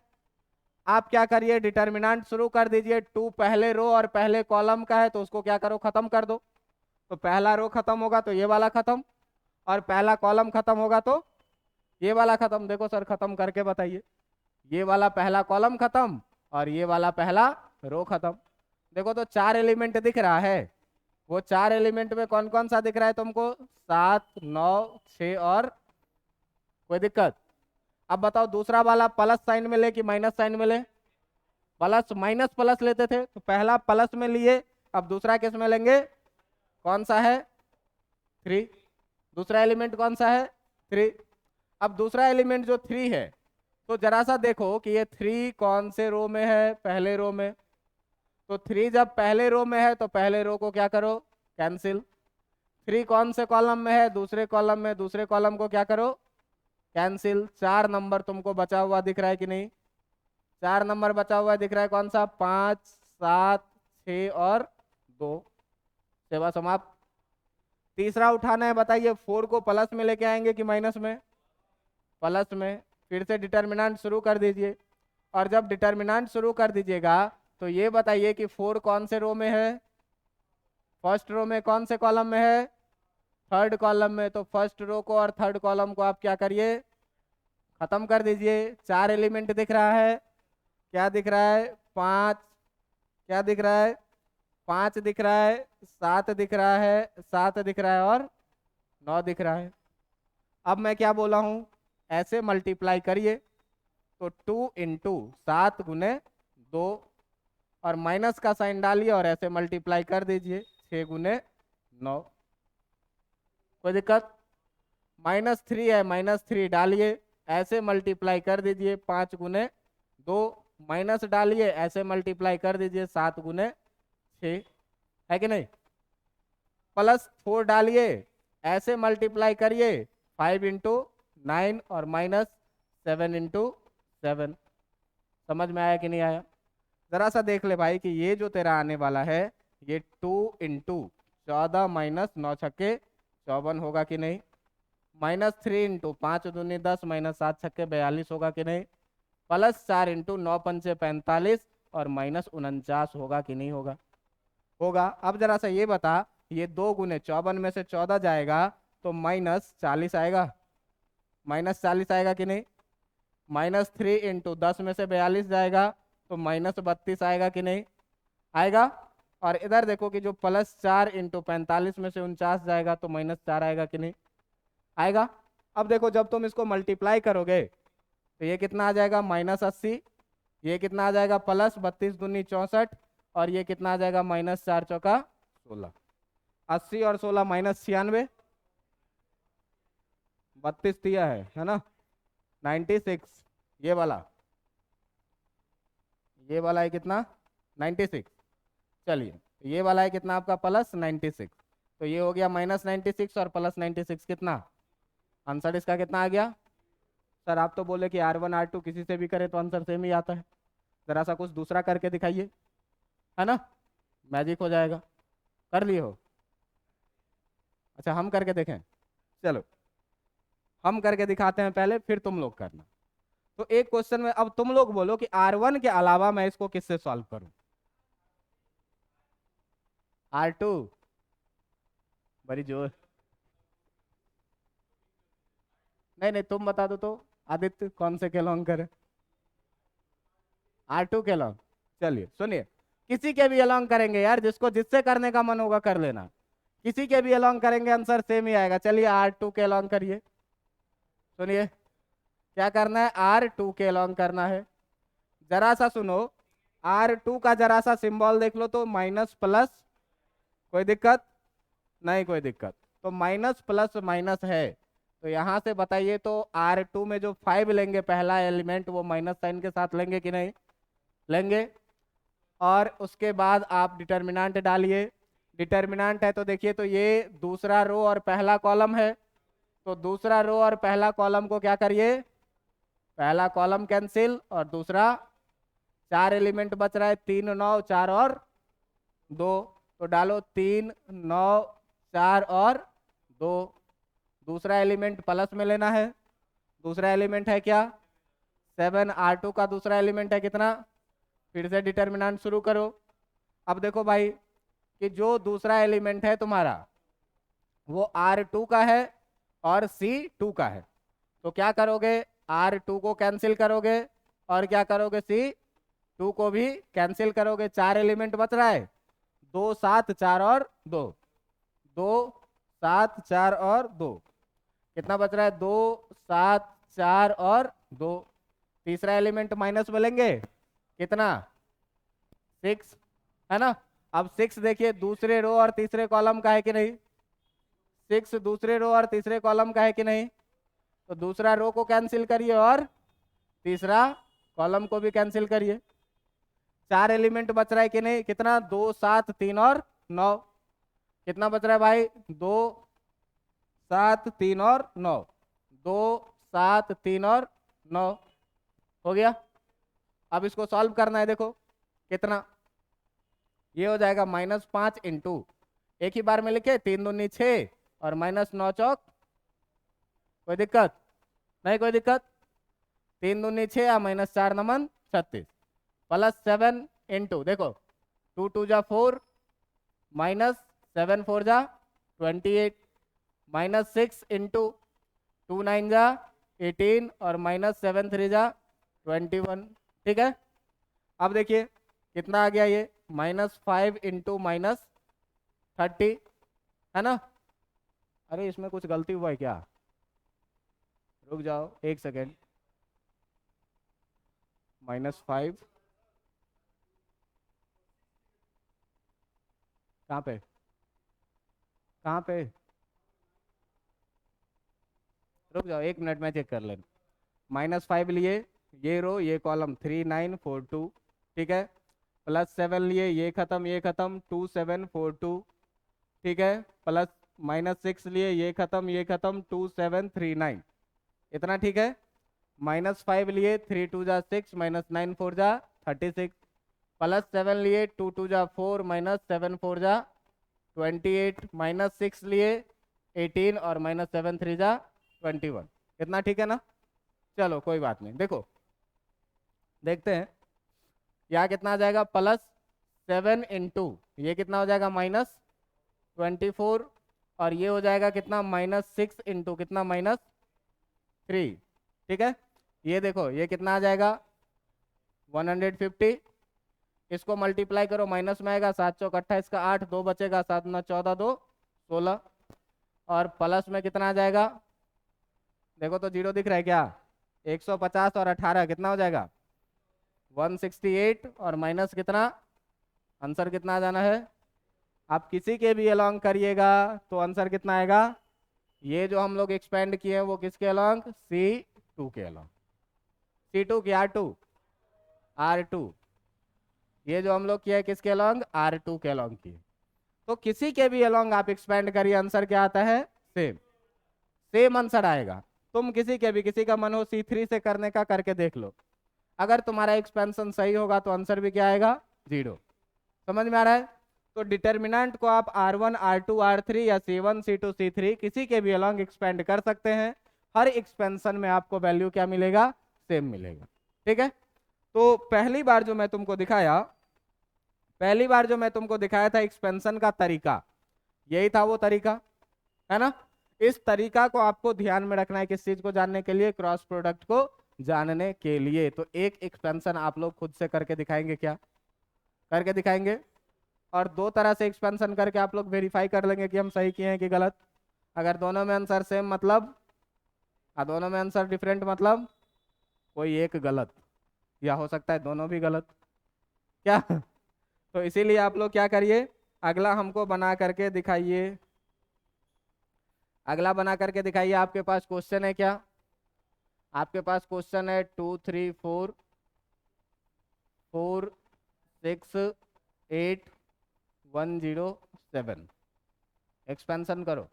आप क्या करिए, डिटर्मिनेंट शुरू कर दीजिए। 2 पहले रो और पहले कॉलम का है तो उसको क्या करो, खत्म कर दो। तो पहला रो खत्म होगा तो ये वाला खत्म, और पहला कॉलम खत्म होगा तो ये वाला खत्म। देखो सर खत्म करके बताइए, ये वाला पहला कॉलम खत्म और ये वाला पहला रो खत्म। देखो तो 4 एलिमेंट दिख रहा है, वो 4 एलिमेंट में कौन कौन सा दिख रहा है तुमको, 7 9 6 और, कोई दिक्कत। अब बताओ दूसरा वाला प्लस साइन में ले कि माइनस साइन में ले, प्लस माइनस प्लस लेते थे तो पहला प्लस में लिए, अब दूसरा किस में लेंगे, कौन सा है, 3। दूसरा एलिमेंट कौन सा है, 3। अब दूसरा एलिमेंट जो 3 है, तो जरा सा देखो कि ये 3 कौन से रो में है, पहले रो में। तो 3 जब पहले रो में है तो पहले रो को क्या करो, कैंसिल। 3 कौन से कॉलम में है, दूसरे कॉलम में, दूसरे कॉलम को क्या करो, कैंसिल। 4 नंबर तुमको बचा हुआ दिख रहा है कि नहीं, 4 नंबर बचा हुआ दिख रहा है, कौन सा, 5 7 6 और 2। सेवा समाप्त। तीसरा उठाना है, बताइए 4 को प्लस में लेके आएंगे कि माइनस में, प्लस में। फिर से डिटर्मिनेंट शुरू कर दीजिए, और जब डिटर्मिनेंट शुरू कर दीजिएगा तो ये बताइए कि 4 कौन से रो में है, फर्स्ट रो में, कौन से कॉलम में है, थर्ड कॉलम में। तो फर्स्ट रो को और थर्ड कॉलम को आप क्या करिए, खत्म कर दीजिए। 4 एलिमेंट दिख रहा है, क्या दिख रहा है, 5, क्या दिख रहा है, 5 दिख रहा है, 7 दिख रहा है, 7 दिख रहा है, और 9 दिख रहा है। अब मैं क्या बोला हूं, ऐसे मल्टीप्लाई करिए। तो 2 इंटू 7 गुने 2, और माइनस का साइन डालिए और ऐसे मल्टीप्लाई कर दीजिए, 6 गुने 9। कोई दिक्कत, -3 है, -3 डालिए, ऐसे मल्टीप्लाई कर दीजिए, 5 गुने 2, माइनस डालिए, ऐसे मल्टीप्लाई कर दीजिए, 7 गुने 6, है कि नहीं। +4 डालिए, ऐसे मल्टीप्लाई करिए, 5 इंटू 9 और -7 इंटू 7। समझ में आया कि नहीं आया, जरा सा देख ले भाई कि ये जो तेरा आने वाला है ये 2 इंटू 14 माइनस 9 छक्के 54 होगा कि नहीं, -3 इंटू 5 दूनी 10 माइनस 7 छक्के 42 होगा कि नहीं, +4 इंटू 9 पंचे 45 और -49 होगा कि नहीं होगा, होगा। अब जरा सा ये बता, ये 2 गुने 54 में से 14 जाएगा तो -40 आएगा, -40 आएगा कि नहीं, -3 इंटू 10 में से 42 जाएगा तो -32 आएगा कि नहीं, आएगा। और इधर देखो कि जो +4 इंटू 45 में से 49 जाएगा तो -4 आएगा कि नहीं, आएगा। अब देखो जब तुम इसको मल्टीप्लाई करोगे तो ये कितना आ जाएगा -80, ये कितना आ जाएगा +32 दूनी 64, और ये कितना आ जाएगा -4 चौका 16, 80 और 16 -96, 32 दिया है ना, 96, ये वाला है कितना 96। चलिए ये वाला है कितना आपका +96, तो ये हो गया -96 और +96 कितना, आंसर इसका कितना आ गया। सर आप तो बोले कि R1 R2 किसी से भी करे तो आंसर सेम ही आता है, जरा सा कुछ दूसरा करके दिखाइए, है ना, मैजिक हो जाएगा। कर लिए हो, अच्छा हम करके देखें, चलो हम करके दिखाते हैं पहले, फिर तुम लोग करना। तो एक क्वेश्चन में अब तुम लोग बोलो कि R1 के अलावा मैं इसको किससे सॉल्व करूं, R2, बड़ी जोर, नहीं नहीं तुम बता दो तो, आदित्य कौन से के लॉन्ग करे, R2 के लॉन्ग। चलिए सुनिए, किसी के भी अलॉन्ग करेंगे यार, जिसको जिससे करने का मन होगा कर लेना, किसी के भी अलॉन्ग करेंगे आंसर सेम ही आएगा। चलिए R2 के अलॉन्ग करिए, सुनिए क्या करना है, R2 के अलॉन्ग करना है। जरा सा सुनो, R2 का जरा सा सिंबल देख लो तो माइनस प्लस, कोई दिक्कत नहीं, कोई दिक्कत, तो माइनस प्लस माइनस है, तो यहाँ से बताइए तो R2 में जो 5 लेंगे पहला एलिमेंट वो माइनस साइन के साथ लेंगे कि नहीं, लेंगे। और उसके बाद आप डिटर्मिनेंट डालिए, डिटर्मिनेंट है तो देखिए तो ये दूसरा रो और पहला कॉलम है, तो दूसरा रो और पहला कॉलम को क्या करिए, पहला कॉलम कैंसिल और दूसरा, 4 एलिमेंट बच रहा है, 3 9 4 और 2, तो डालो 3 9 4 और 2, दूसरा एलिमेंट प्लस में लेना है, दूसरा एलिमेंट है क्या 7, R2 का दूसरा एलिमेंट है कितना, फिर से डिटर्मिनेंट शुरू करो। अब देखो भाई कि जो दूसरा एलिमेंट है तुम्हारा वो R2 का है और C2 का है, तो क्या करोगे, R2 को कैंसिल करोगे और क्या करोगे C2 को भी कैंसिल करोगे, 4 एलिमेंट बच रहा है, 2 7 4 और 2, 2 7 4 और 2, कितना बच रहा है 2 7 4 और 2, तीसरा एलिमेंट माइनस में लेंगे कितना 6, है ना। अब 6 देखिए दूसरे रो और तीसरे कॉलम का है कि नहीं, 6 दूसरे रो और तीसरे कॉलम का है कि नहीं, तो दूसरा रो को कैंसिल करिए और तीसरा कॉलम को भी कैंसिल करिए, 4 एलिमेंट बच रहा है कि नहीं, कितना 2 7 3 और 9, कितना बच रहा है भाई 2 7 3 और 9, 2 7 3 और 9 हो गया। अब इसको सॉल्व करना है, देखो कितना, ये हो जाएगा -5 इंटू, एक ही बार में लिखे 3 दूनी 6 और -9 चौक, कोई दिक्कत नहीं, कोई दिक्कत, 3 दूनी 6 या -4 नमन 36, +7 इंटू देखो 2 2 जा 4, -7 4 जा 28, -6 इंटू 2 9 जा 18 और -7 3 जा 21, ठीक है। अब देखिए कितना आ गया ये -5 इंटू -30, है ना। अरे इसमें कुछ गलती हुआ है क्या, रुक जाओ एक सेकेंड, -5 कहाँ पे, कहाँ पे, रुक जाओ 1 मिनट में चेक कर लेना, -5 लिए ये रो ये कॉलम 3 9 4 2, ठीक है, +7 लिए ये खत्म 2 7 4 2, ठीक है, प्लस -6 लिए ये खत्म 2 7 3 9, इतना ठीक है, -5 लिए 3 2 जा 6 -9 4 जा 36, +7 लिए 2 2 जा 4 -7 4 जा 28, -6 लिए 18 और -7 3 जा 21, इतना ठीक है ना। चलो कोई बात नहीं, देखो देखते हैं यहाँ कितना आ जाएगा, +7 इंटू ये कितना हो जाएगा -24, और ये हो जाएगा कितना -6 इंटू कितना 3। ठीक है, ये देखो ये कितना आ जाएगा 150। इसको मल्टीप्लाई करो, माइनस में आएगा, 7 चौक 28 का 8, 2 बचेगा, 7 9 14, 2 16, और प्लस में कितना आ जाएगा, देखो तो जीरो दिख रहा है क्या, 150 और 18 कितना हो जाएगा 168, और माइनस कितना, आंसर कितना आ जाना है, आप किसी के भी अलोंग करिएगा तो आंसर कितना आएगा, ये जो हम लोग एक्सपेंड किए हैं वो किसके अलोंग, C2 के अलोंग, C2 की R2, ये जो हम लोग किया है किसके अलोंग, R2 के अलोंग किए। तो किसी के भी अलोंग आप एक्सपेंड करिए, आंसर क्या आता है, सेम सेम आंसर आएगा। तुम किसी के भी, किसी का मन हो C3 से करने का, करके देख लो, अगर तुम्हारा एक्सपेंशन सही होगा तो आंसर भी क्या आएगा, 0। समझ में आ रहा है। तो डिटर्मिनेंट को आप R1 R2 R3 या C1 C2 C3 किसी के भी अलोंग एक्सपेंड कर सकते हैं, हर एक्सपेंशन में आपको वैल्यू क्या मिलेगा, सेम मिलेगा। ठीक है, तो पहली बार जो मैं तुमको दिखाया था एक्सपेंशन का तरीका, यही था वो तरीका, है ना। इस तरीका को आपको ध्यान में रखना है, किस चीज को जानने के लिए, क्रॉस प्रोडक्ट को जानने के लिए। तो एक एक्सपेंशन आप लोग खुद से करके दिखाएंगे, क्या करके दिखाएंगे, और दो तरह से एक्सपेंशन करके आप लोग वेरीफाई कर लेंगे कि हम सही किए हैं कि गलत। अगर दोनों में आंसर सेम मतलब, और दोनों में आंसर डिफरेंट मतलब कोई एक गलत, या हो सकता है दोनों भी गलत, क्या तो इसीलिए आप लोग क्या करिए, अगला हमको बना करके दिखाइए, अगला बना करके दिखाइए। आपके पास क्वेश्चन है क्या, आपके पास क्वेश्चन है 2 3 4 4 6 8 1 0 7, एक्सपेंशन करो।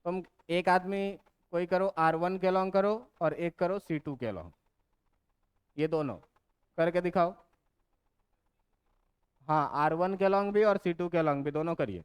तुम एक आदमी कोई करो R1 के लॉन्ग करो, और एक करो C2 के लॉन्ग, ये दोनों करके दिखाओ। हाँ, R1 के लॉन्ग भी और C2 के लॉन्ग भी, दोनों करिए।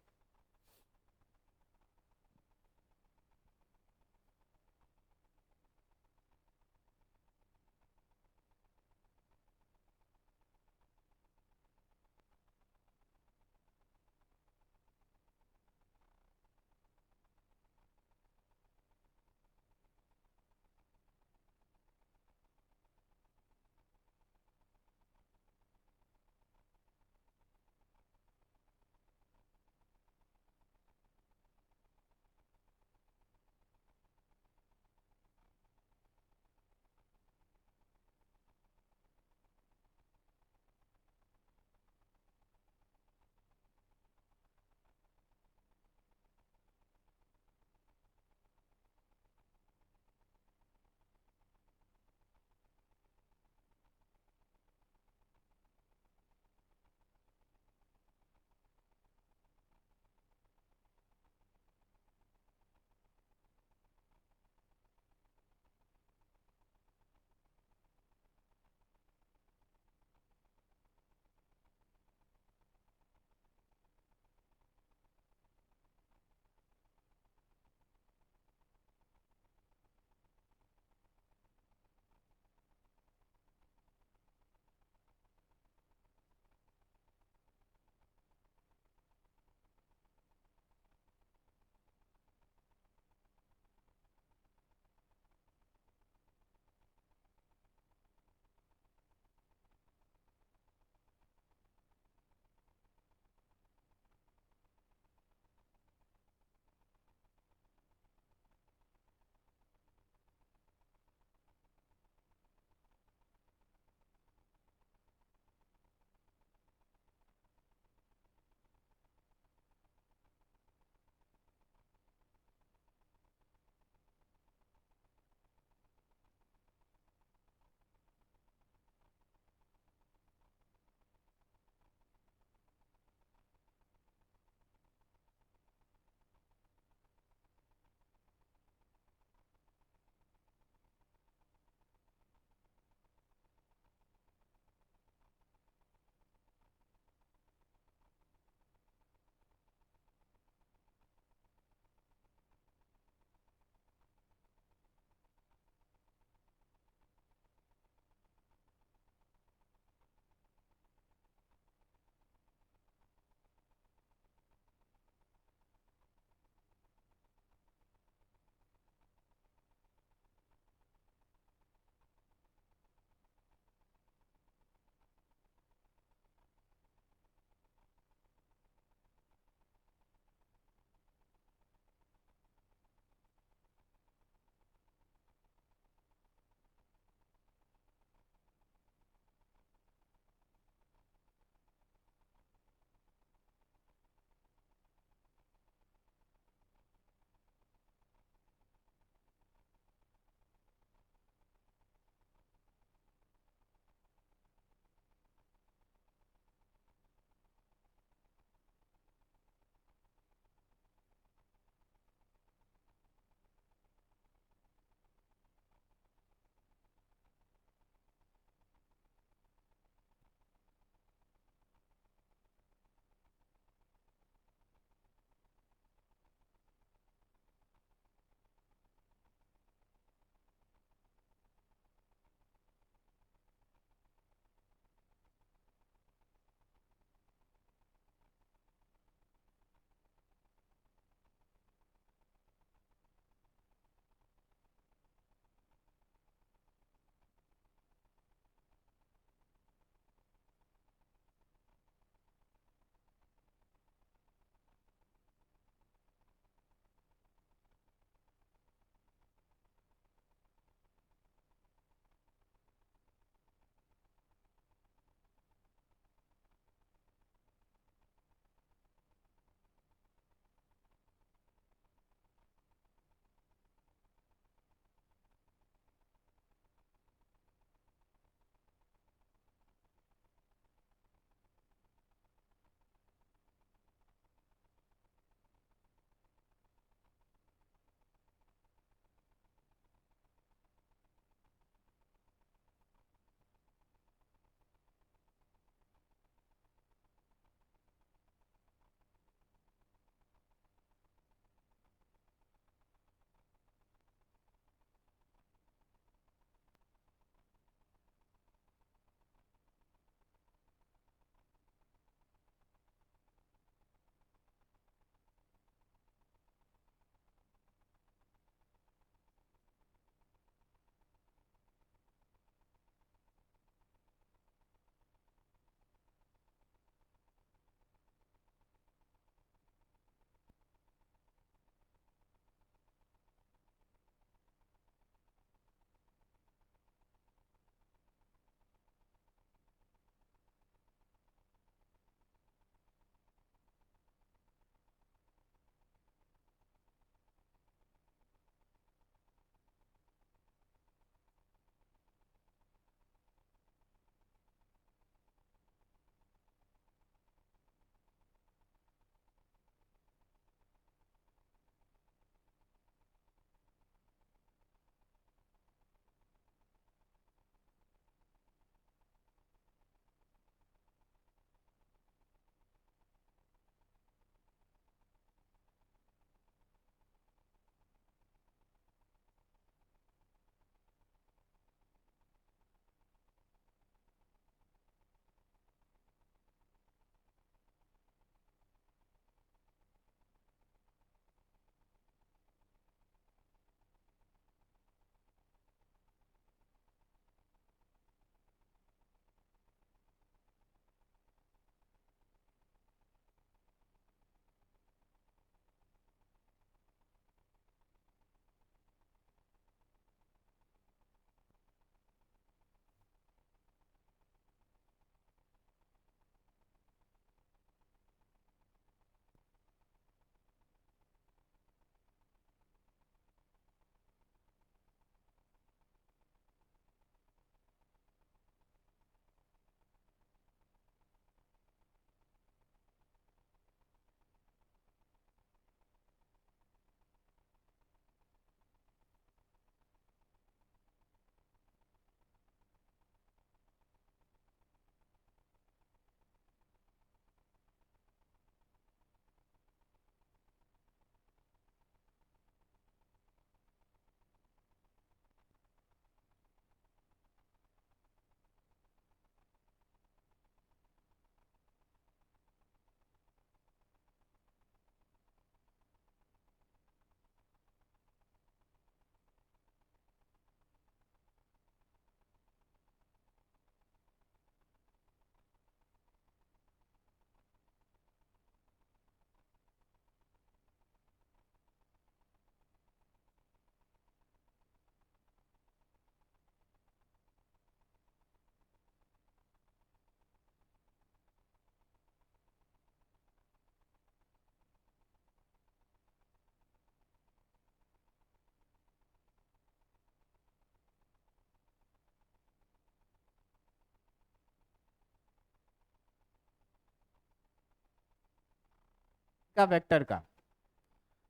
का वेक्टर का।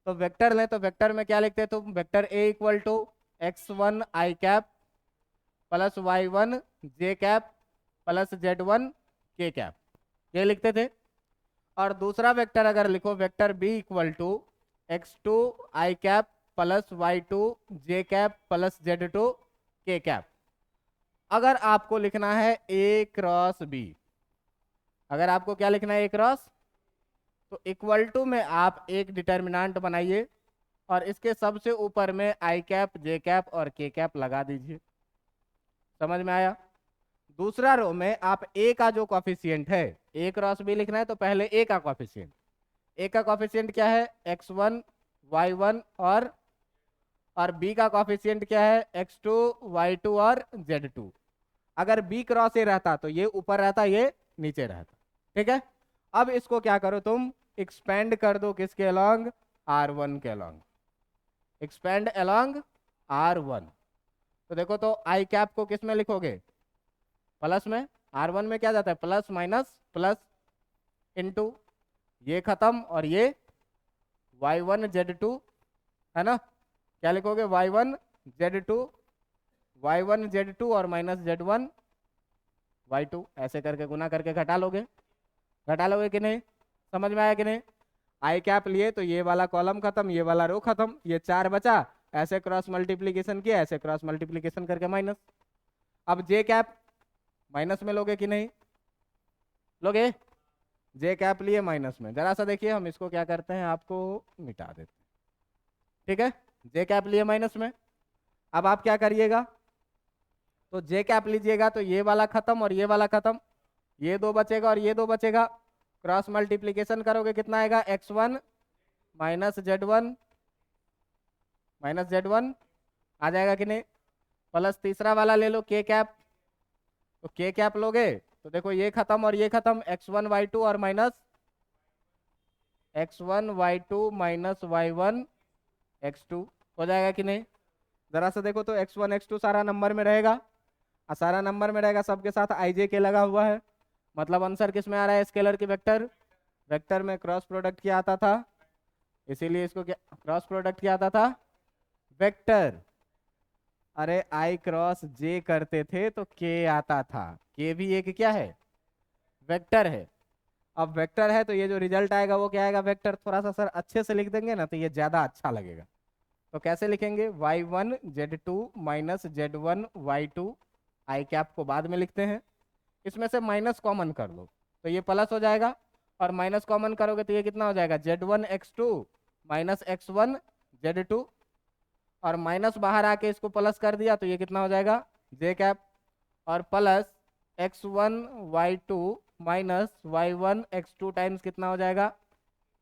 तो वेक्टर लें तो वेक्टर में क्या लिखते हैं तुम, vector A equal to x1 I cap plus y1 J cap plus z1 K cap, ये लिखते थे। और दूसरा वेक्टर अगर लिखो vector B equal to x2 I cap plus y2 J cap plus z2 K cap. अगर आपको लिखना है ए क्रॉस बी, अगर आपको क्या लिखना है ए क्रॉस, तो इक्वल टू में आप एक डिटर्मिनेंट बनाइए और इसके सबसे ऊपर में आई कैप जे कैप और के कैप लगा दीजिए। समझ में आया। दूसरा रो में आप ए का जो कॉफिशिएंट है, ए क्रॉस बी लिखना है तो पहले ए का कॉफिशिएंट, ए का कॉफिशिएंट क्या है x1 y1 और बी का कॉफिशिएंट क्या है x2 y2 और z2। अगर बी क्रॉस ए रहता तो ये ऊपर रहता, ये नीचे रहता। ठीक है, अब इसको क्या करो तुम, एक्सपेंड कर दो किसके अलोंग, r1 के अलोंग, एक्सपेंड अलोंग r1। तो देखो तो आई कैप को किस में लिखोगे, प्लस में, r1 में क्या जाता है प्लस माइनस प्लस इनटू, ये खत्म और ये y1 z2 है ना, क्या लिखोगे y1 z2 और माइनस z1 y2, ऐसे करके गुना करके घटा लोगे कि नहीं, समझ में आया कि नहीं। आई कैप लिए तो ये वाला कॉलम खत्म, ये वाला रो खत्म, ये 4 बचा, ऐसे क्रॉस मल्टीप्लीकेशन किया, ऐसे क्रॉस मल्टीप्लीकेशन करके माइनस। अब जे कैप माइनस में लोगे कि नहीं लोगे, जे कैप लिए माइनस में, जरा सा देखिए हम इसको क्या करते हैं, आपको मिटा देते हैं। ठीक है, जे कैप लिए माइनस में। अब आप क्या करिएगा, तो जे कैप लीजिएगा तो ये वाला खत्म और ये वाला खत्म, ये 2 बचेगा और ये 2 बचेगा, क्रॉस मल्टीप्लीकेशन करोगे कितना आएगा x1 माइनस z1 आ जाएगा कि नहीं, प्लस तीसरा वाला ले लो के कैप, तो के कैप लोगे तो देखो ये खत्म और ये खत्म, x1 y2 और minus x1 y2 minus y1 x2 हो जाएगा कि नहीं। जरा सा देखो तो x1 x2 सारा नंबर में रहेगा, और सारा नंबर में रहेगा, सबके साथ आई जे के लगा हुआ है, मतलब आंसर किस में आ रहा है, स्केलर की वेक्टर, वेक्टर में क्रॉस प्रोडक्ट क्या आता था, इसीलिए इसको क्या क्रॉस प्रोडक्ट क्या आता था, वेक्टर। अरे आई क्रॉस जे करते थे तो के आता था, के भी एक क्या है, वेक्टर है। अब वेक्टर है तो ये जो रिजल्ट आएगा वो क्या आएगा, वेक्टर। थोड़ा सा सर अच्छे से लिख देंगे ना तो ये ज्यादा अच्छा लगेगा। तो कैसे लिखेंगे, y1 z2 minus z1 y2, आई कैप को बाद में लिखते हैं, इसमें से माइनस कॉमन कर लो तो ये प्लस हो जाएगा, और माइनस कॉमन करोगे तो ये कितना हो जाएगा, z1 x2 minus x1 z2, और माइनस बाहर आके इसको प्लस कर दिया तो ये कितना हो जाएगा जे कैप, और plus x1 y2 minus y1 x2 times कितना हो जाएगा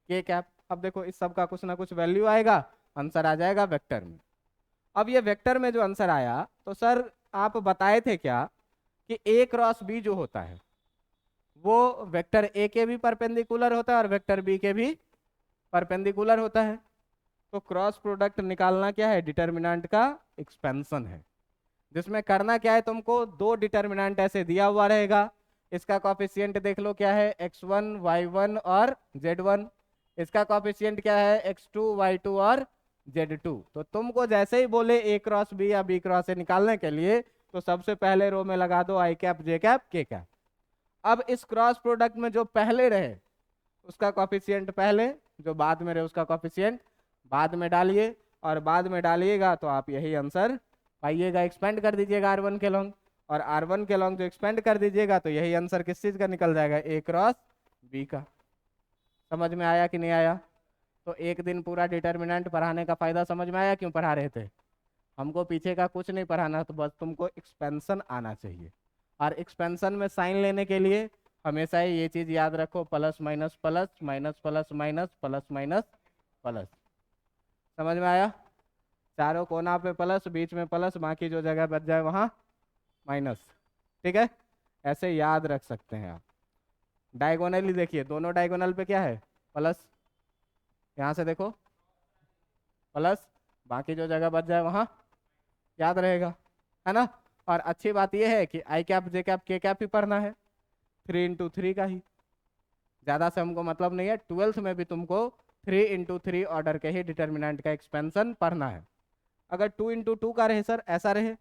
के कैप। अब देखो इस सब का कुछ ना कुछ वैल्यू आएगा, आंसर आ जाएगा वेक्टर में। अब ये वेक्टर में जो आंसर आया तो सर आप बताए थे क्या कि ए क्रॉस बी जो होता है वो वेक्टर ए के भी परपेंडिकुलर होता है और वेक्टर बी के भी परपेंडिकुलर होता है। तो क्रॉस प्रोडक्ट निकालना क्या है, डिटर्मिनेंट का एक्सपेंशन है, जिसमें करना क्या है तुमको, 2 डिटर्मिनेंट ऐसे दिया हुआ रहेगा, इसका कॉफिशिएंट देख लो क्या है x1 y1 और z1, इसका कॉफिशिएंट क्या है x2 y2 और z2। तो तुमको जैसे ही बोले ए क्रॉस बी या बी क्रॉस ए निकालने के लिए तो सबसे पहले रो में लगा दो आई कैप जे कैप के कैप। अब इस क्रॉस प्रोडक्ट में जो पहले रहे उसका कॉफिशिएंट पहले, जो बाद में रहे उसका कॉफिशिएंट बाद में डालिए, और बाद में डालिएगा तो आप यही आंसर पाइएगा। एक्सपेंड कर दीजिएगा r1 के लॉन्ग, और r1 के लॉन्ग जो एक्सपेंड कर दीजिएगा तो यही आंसर किस चीज का निकल जाएगा, ए क्रॉस बी का। समझ में आया कि नहीं आया। तो एक दिन पूरा डिटर्मिनेंट पढ़ाने का फायदा समझ में आया, क्यों पढ़ा रहे थे, हमको पीछे का कुछ नहीं पढ़ाना, तो बस तुमको एक्सपेंशन आना चाहिए। और एक्सपेंशन में साइन लेने के लिए हमेशा ही ये चीज याद रखो, plus minus plus minus plus minus plus minus plus. समझ में आया, चारों कोना पे प्लस, बीच में प्लस, बाकी जो जगह बच जाए वहां माइनस। ठीक है, ऐसे याद रख सकते हैं आप। डायगोनली देखिए, दोनों डायगोनल पे क्या है प्लस, यहाँ से देखो प्लस, बाकी जो जगह बच जाए वहां याद रहेगा, है ना। और अच्छी बात यह है कि आई कैप जे कैप के कैप ही पढ़ना है, 3 into 3 का ही, ज़्यादा से हमको मतलब नहीं है। 12th में भी तुमको 3 × 3 ऑर्डर के ही डिटर्मिनेंट का एक्सपेंशन पढ़ना है। अगर 2 × 2 का रहे सर, ऐसा रहे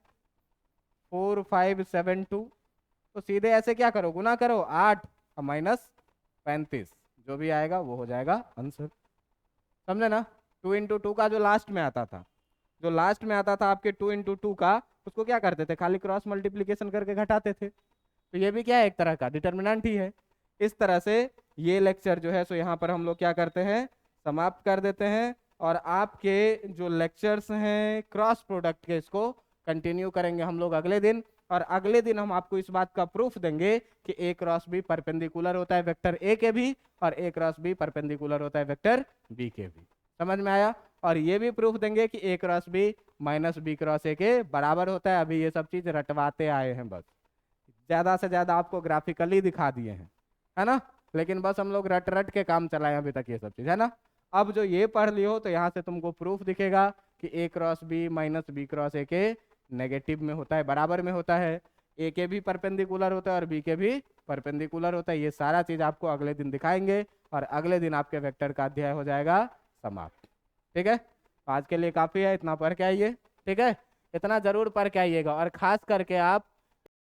4 5 7 2, तो सीधे ऐसे क्या करो, गुना करो 8 और -35, जो भी आएगा वो हो जाएगा आंसर। समझे ना? 2 × 2 का जो लास्ट में आता था, जो लास्ट में आता था आपके 2 × 2 का, उसको क्या करते थे, खाली क्रॉस मल्टीप्लीकेशन करके घटाते थे। तो ये भी क्या है, एक तरह का डिटर्मिनेंट ही है। इस तरह से ये लेक्चर जो है सो यहाँ पर हम लोग क्या करते हैं, समाप्त कर देते हैं। और आपके जो लेक्चर्स हैं क्रॉस प्रोडक्ट के, इसको कंटिन्यू करेंगे हम लोग अगले दिन। और अगले दिन हम आपको इस बात का प्रूफ देंगे कि A क्रॉस B परपेंडिकुलर होता है वेक्टर A के भी, और A क्रॉस B परपेंडिकुलर होता है वेक्टर B के भी। समझ में आया? और ये भी प्रूफ देंगे कि A cross B minus B cross A के बराबर होता है। अभी ये सब चीज रटवाते आए हैं, बस ज्यादा से ज्यादा आपको ग्राफिकली दिखा दिए हैं, है ना? लेकिन बस हम लोग रट रट के काम चलाए अभी तक ये सब चीज, है ना? अब जो ये पढ़ लियो तो यहाँ से तुमको प्रूफ दिखेगा कि A cross B minus B cross A के नेगेटिव में होता है, बराबर में होता है। A के भी परपेंडिकुलर होता है और B के भी परपेंडिकुलर होता है। ये सारा चीज आपको अगले दिन दिखाएंगे, और अगले दिन आपके वेक्टर का अध्याय हो जाएगा समाप्त। ठीक है? तो आज के लिए काफी है, इतना पढ़ के आइए। ठीक है? इतना जरूर पढ़ के आइएगा। और खास करके आप